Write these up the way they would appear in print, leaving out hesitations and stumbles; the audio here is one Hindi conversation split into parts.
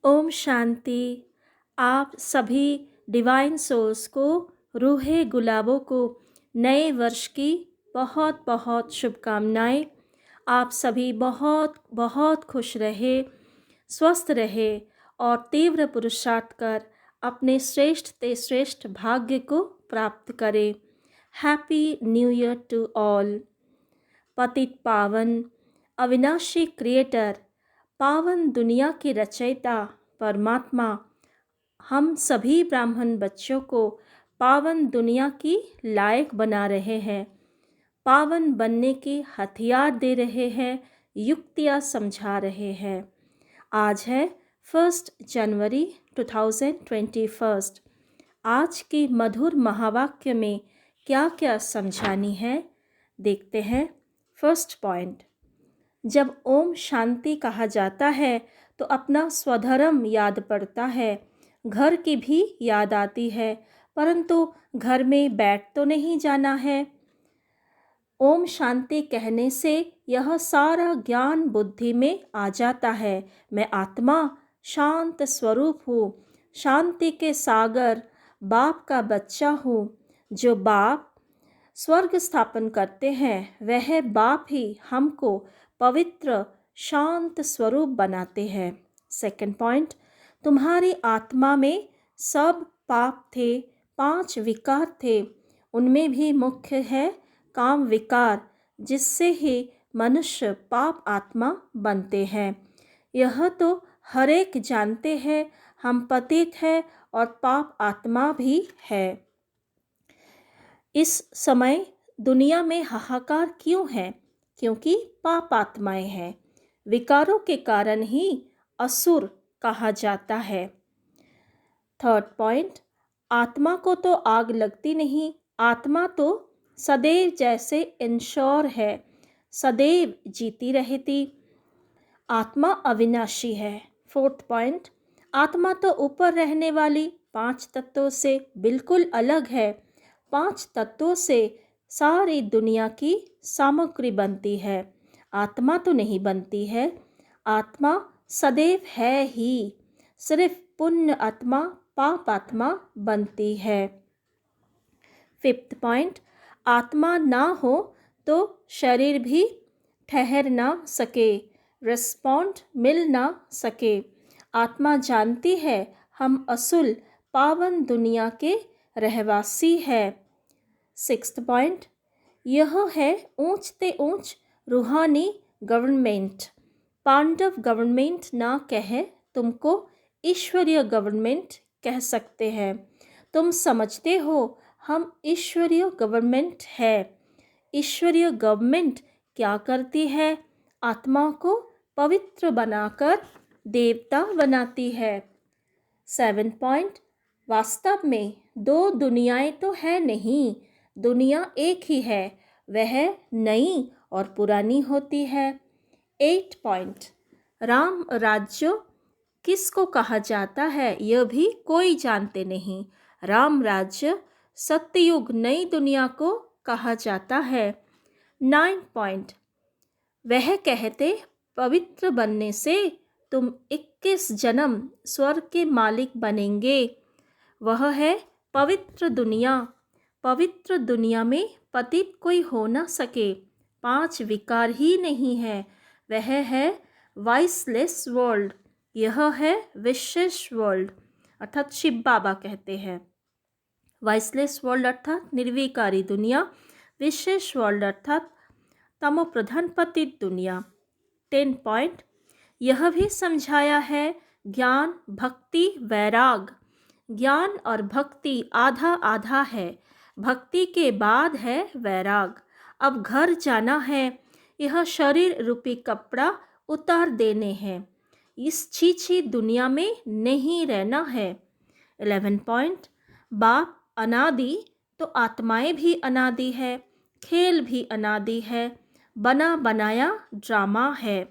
ओम शांति। आप सभी डिवाइन सोल्स को, रूहे गुलाबों को नए वर्ष की बहुत बहुत शुभकामनाएं। आप सभी बहुत बहुत खुश रहे, स्वस्थ रहे और तीव्र पुरुषार्थ कर अपने श्रेष्ठ से श्रेष्ठ भाग्य को प्राप्त करें। Happy new year to all. पतित पावन अविनाशी क्रिएटर, पावन दुनिया के रचयिता परमात्मा हम सभी ब्राह्मण बच्चों को पावन दुनिया की लायक बना रहे हैं, पावन बनने के हथियार दे रहे हैं, युक्तियाँ समझा रहे हैं। आज है 1 जनवरी 2021। आज की मधुर महावाक्य में क्या क्या समझानी है, देखते हैं। फर्स्ट पॉइंट, जब ओम शांति कहा जाता है तो अपना स्वधर्म याद पड़ता है, घर की भी याद आती है, परंतु घर में बैठ तो नहीं जाना है। ओम शांति कहने से यह सारा ज्ञान बुद्धि में आ जाता है। मैं आत्मा शांत स्वरूप हूँ, शांति के सागर बाप का बच्चा हूँ। जो बाप स्वर्ग स्थापन करते हैं वह बाप ही हमको पवित्र शांत स्वरूप बनाते हैं। सेकंड पॉइंट, तुम्हारी आत्मा में सब पाप थे, 5 विकार थे, उनमें भी मुख्य है काम विकार, जिससे ही मनुष्य पाप आत्मा बनते हैं। यह तो हर एक जानते हैं, हम पतित है और पाप आत्मा भी है। इस समय दुनिया में हाहाकार क्यों है? क्योंकि पाप आत्माएं हैं। विकारों के कारण ही असुर कहा जाता है। थर्ड पॉइंट, आत्मा को तो आग लगती नहीं, आत्मा तो सदैव जैसे इंश्योर है, सदैव जीती रहती। आत्मा अविनाशी है। फोर्थ पॉइंट, आत्मा तो ऊपर रहने वाली 5 तत्वों से बिल्कुल अलग है। 5 तत्वों से सारी दुनिया की सामग्री बनती है, आत्मा तो नहीं बनती है। आत्मा सदैव है ही, सिर्फ पुण्य आत्मा पाप आत्मा बनती है। फिफ्थ पॉइंट, आत्मा ना हो तो शरीर भी ठहर ना सके, रिस्पॉन्ड मिल ना सके। आत्मा जानती है हम असुल पावन दुनिया के रहवासी है। सिक्स्थ पॉइंट, यह है ऊंचते ऊंच रूहानी गवर्नमेंट। पांडव गवर्नमेंट ना कहे, तुमको ईश्वरीय गवर्नमेंट कह सकते हैं। तुम समझते हो हम ईश्वरीय गवर्नमेंट है। ईश्वरीय गवर्नमेंट क्या करती है? आत्मा को पवित्र बनाकर देवता बनाती है। 7 पॉइंट, वास्तव में 2 दुनियाएं तो है नहीं, दुनिया एक ही है, वह नई और पुरानी होती है। 8 पॉइंट, राम राज्य किसको कहा जाता है यह भी कोई जानते नहीं। राम राज्य सत्ययुग नई दुनिया को कहा जाता है। 9 पॉइंट, वह कहते पवित्र बनने से तुम 21 जन्म स्वर्ग के मालिक बनेंगे। वह है पवित्र दुनिया। पवित्र दुनिया में पतित कोई हो ना सके, 5 विकार ही नहीं है। वह है वाइसलेस वर्ल्ड, यह है विशेष वर्ल्ड, अर्थात शिव बाबा कहते हैं। वाइसलेस वर्ल्ड अर्थात निर्विकारी दुनिया, विशेष वर्ल्ड अर्थात तमो प्रधान पतित दुनिया। 10 पॉइंट, यह भी समझाया है ज्ञान भक्ति वैराग। ज्ञान और भक्ति आधा आधा है, भक्ति के बाद है वैराग। अब घर जाना है, यह शरीर रूपी कपड़ा उतार देने हैं, इस छीछी दुनिया में नहीं रहना है। 11 पॉइंट, बाप अनादि तो आत्माएं भी अनादि है, खेल भी अनादि है, बना बनाया ड्रामा है।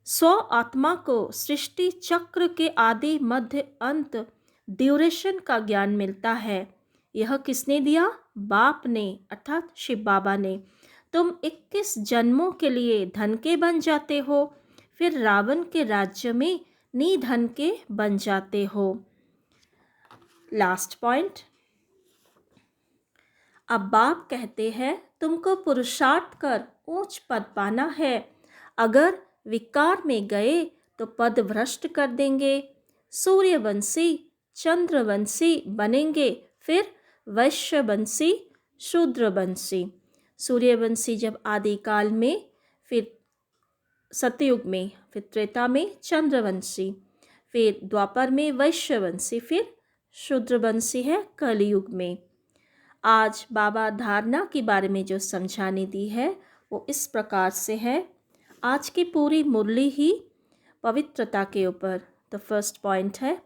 स्व आत्मा को सृष्टि चक्र के आदि मध्य अंत ड्यूरेशन का ज्ञान मिलता है। यह किसने दिया? बाप ने अर्थात शिव बाबा ने। तुम 21 जन्मों के लिए धन के बन जाते हो, फिर रावण के राज्य में निधन के बन जाते हो। लास्ट पॉइंट, अब बाप कहते हैं तुमको पुरुषार्थ कर ऊंच पद पाना है। अगर विकार में गए तो पद भ्रष्ट कर देंगे। सूर्यवंशी चंद्रवंशी बनेंगे, फिर वैश्यवंशी शूद्रवंशी। सूर्यवंशी जब आदिकाल में, फिर सतयुग में, फिर त्रेता में चंद्रवंशी, फिर द्वापर में वैश्यवंशी, फिर शूद्रवंशी है कलयुग में। आज बाबा धारणा के बारे में जो समझाने दी है वो इस प्रकार से है। आज की पूरी मुरली ही पवित्रता के ऊपर। तो फर्स्ट पॉइंट है,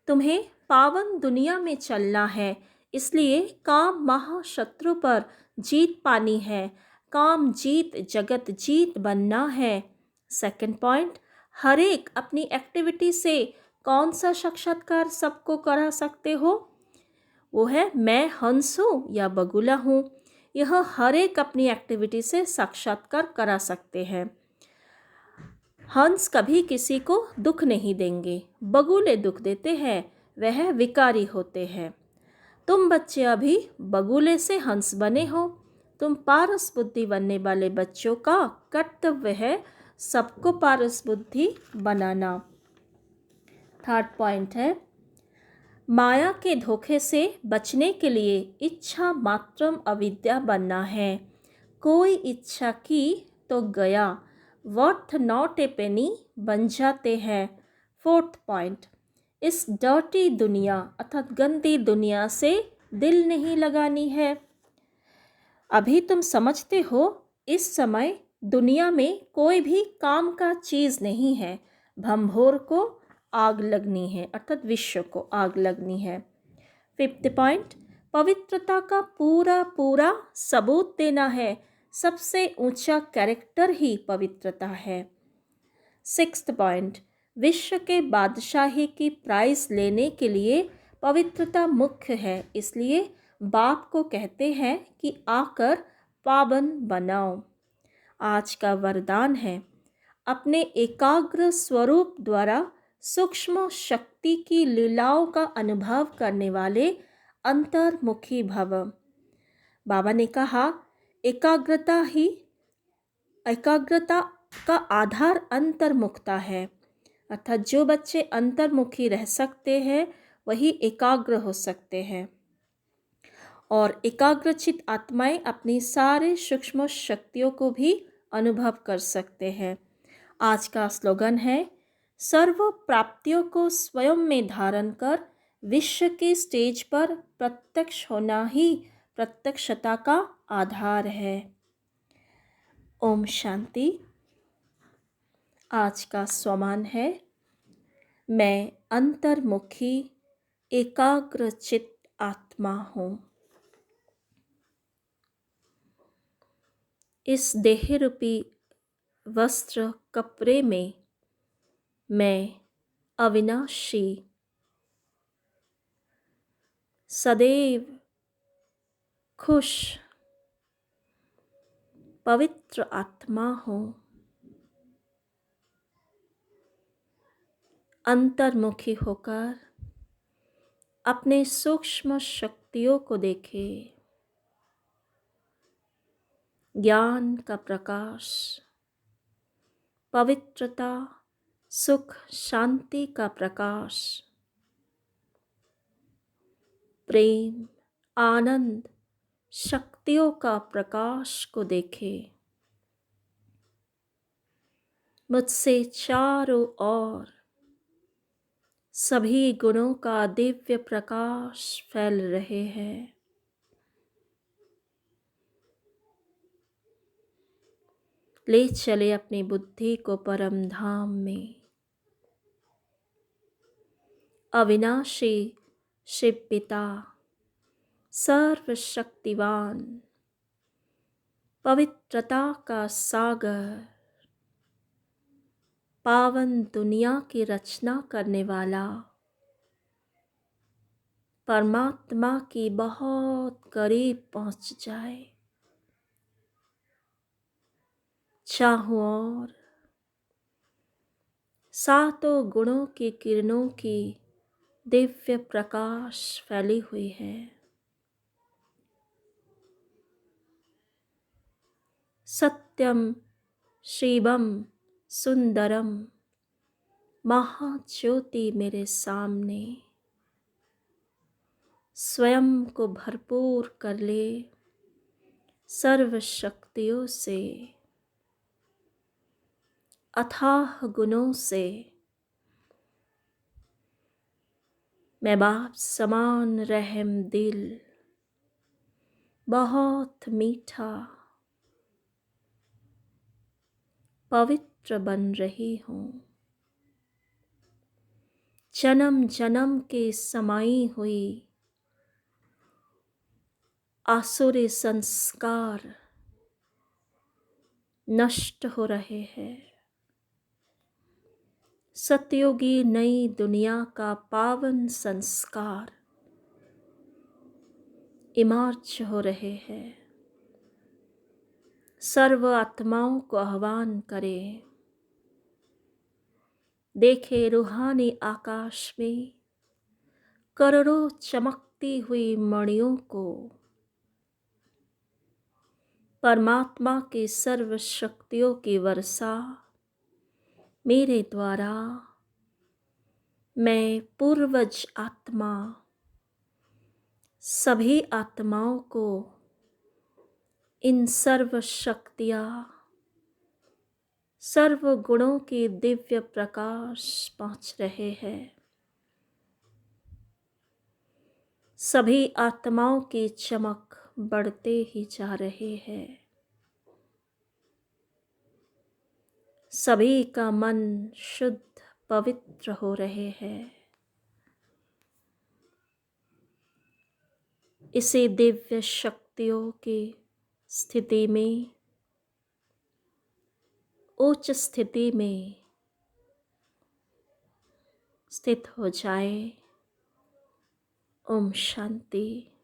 तुम्हें पावन दुनिया में चलना है, इसलिए काम महाशत्रु पर जीत पानी है। काम जीत जगत जीत बनना है। सेकंड पॉइंट, हर एक अपनी एक्टिविटी से कौन सा साक्षात्कार सबको करा सकते हो? वो है मैं हंस हूँ या बगुला हूँ। यह हर एक अपनी एक्टिविटी से साक्षात्कार करा सकते हैं। हंस कभी किसी को दुख नहीं देंगे, बगुले दुख देते हैं, वह विकारी होते हैं। तुम बच्चे अभी बगुले से हंस बने हो। तुम पारस बुद्धि बनने वाले बच्चों का कर्तव्य है सबको पारस बुद्धि बनाना। थर्ड पॉइंट है, माया के धोखे से बचने के लिए इच्छा मात्रम अविद्या बनना है। कोई इच्छा की तो गया, वर्थ नॉट ए पेनी बन जाते हैं। फोर्थ पॉइंट, इस डर्टी दुनिया अर्थात गंदी दुनिया से दिल नहीं लगानी है। अभी तुम समझते हो इस समय दुनिया में कोई भी काम का चीज़ नहीं है। भंभोर को आग लगनी है अर्थात विश्व को आग लगनी है। फिफ्थ पॉइंट, पवित्रता का पूरा पूरा सबूत देना है। सबसे ऊंचा कैरेक्टर ही पवित्रता है। सिक्स्थ पॉइंट, विश्व के बादशाही की प्राइज लेने के लिए पवित्रता मुख्य है, इसलिए बाप को कहते हैं कि आकर पावन बनाओ। आज का वरदान है, अपने एकाग्र स्वरूप द्वारा सूक्ष्म शक्ति की लीलाओं का अनुभव करने वाले अंतर्मुखी भव। बाबा ने कहा एकाग्रता का आधार अंतर्मुखता है, अर्थात जो बच्चे अंतर्मुखी रह सकते हैं वही एकाग्र हो सकते हैं। और एकाग्रचित आत्माएं अपनी सारे सूक्ष्म शक्तियों को भी अनुभव कर सकते हैं। आज का स्लोगन है, सर्व प्राप्तियों को स्वयं में धारण कर विश्व के स्टेज पर प्रत्यक्ष होना ही प्रत्यक्षता का आधार है। ओम शांति। आज का स्वमान है, मैं अंतर्मुखी एकाग्रचित आत्मा हूँ। इस देह रूपी वस्त्र कपड़े में मैं अविनाशी सदैव खुश पवित्र आत्मा हूँ। अंतर्मुखी होकर अपने सूक्ष्म शक्तियों को देखे। ज्ञान का प्रकाश, पवित्रता, सुख शांति का प्रकाश, प्रेम आनंद शक्तियों का प्रकाश को देखे। मुझसे चारों ओर सभी गुणों का दिव्य प्रकाश फैल रहे हैं। ले चले अपनी बुद्धि को परम धाम में। अविनाशी शिव पिता सर्वशक्तिवान, पवित्रता का सागर, पावन दुनिया की रचना करने वाला, परमात्मा की बहुत करीब पहुंच जाए। चारों ओर सातों गुणों की किरणों की दिव्य प्रकाश फैली हुई है। सत्यम शिवम सुंदरम महाज्योति मेरे सामने स्वयं को भरपूर कर ले सर्व शक्तियों से, अथाह गुणों से। मैं बाप समान रहम दिल, बहुत मीठा पवित्र बन रही हूँ। जन्म जन्म के समाई हुई आसुरी संस्कार नष्ट हो रहे हैं। सतयुगी नई दुनिया का पावन संस्कार इमर्ज हो रहे हैं। सर्व आत्माओं को आह्वान करें। देखे रूहानी आकाश में करोड़ों चमकती हुई मणियों को परमात्मा की सर्व शक्तियों की वर्षा मेरे द्वारा मैं पूर्वज आत्मा सभी आत्माओं को इन सर्व शक्तियाँ सर्व गुणों के दिव्य प्रकाश पहुँच रहे हैं। सभी आत्माओं की चमक बढ़ते ही जा रहे हैं। सभी का मन शुद्ध पवित्र हो रहे हैं। इसी दिव्य शक्तियों की स्थिति में, उच्च स्थिति में स्थित हो जाए। ओम शांति।